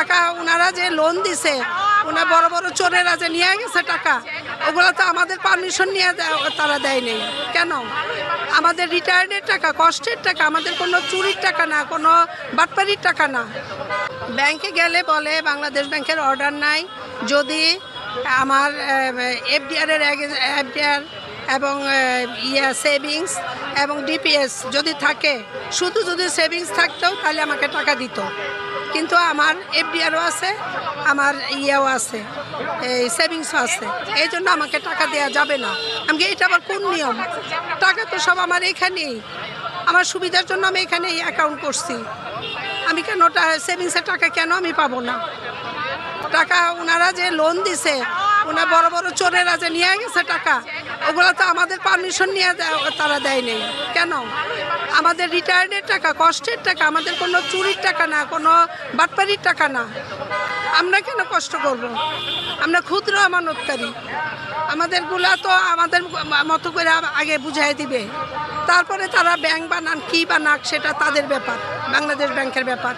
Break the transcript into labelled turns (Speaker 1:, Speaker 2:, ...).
Speaker 1: টাকা ওনারা যে লোন দিছে, ওনার বড় বড় চোরেরা যে নিয়ে গেছে টাকা, ওগুলো তো আমাদের পারমিশন নিয়ে তারা দেয় নেই। কেন? আমাদের রিটায়ার্ডের টাকা, কষ্টের টাকা, আমাদের কোনো চুরির টাকা না, কোনো বাটপারির টাকা না। ব্যাংকে গেলে বলে বাংলাদেশ ব্যাংকের অর্ডার নাই, যদি আমার এফডিআর এবং সেভিংস এবং ডিপিএস যদি থাকে, শুধু যদি সেভিংস থাকতেও তাহলে আমাকে টাকা দিত। কিন্তু আমার এফডিআরও আছে, আমার ইয়েও আছে, এই সেভিংসও আছে, এই জন্য আমাকে টাকা দেওয়া যাবে না। আমি এটা আবার কোন নিয়ম? টাকা তো সব আমার এখানেই, আমার সুবিধার জন্য আমি এখানেই অ্যাকাউন্ট করছি। আমি কেন সেভিংসের টাকা কেন আমি পাবো না? টাকা ওনারা যে লোন দিছে, ওনার বড় বড় চোরেরা যে নিয়ে গেছে টাকা, ওগুলো তো আমাদের পারমিশন নিয়ে তারা দেয় নেই। কেন? আমাদের রিটায়ার্ডের টাকা, কষ্টের টাকা, আমাদের কোনো চুরির টাকা না, কোনো বাটপারির টাকা না। আমরা কেন কষ্ট করব? আমরা ক্ষুদ্র আমানতকারী, আমাদেরগুলা তো আমাদের মতো করে আগে বুঝাই দিবে, তারপরে তারা ব্যাংক বানান কি বানাক সেটা তাদের ব্যাপার, বাংলাদেশ ব্যাংকের ব্যাপার।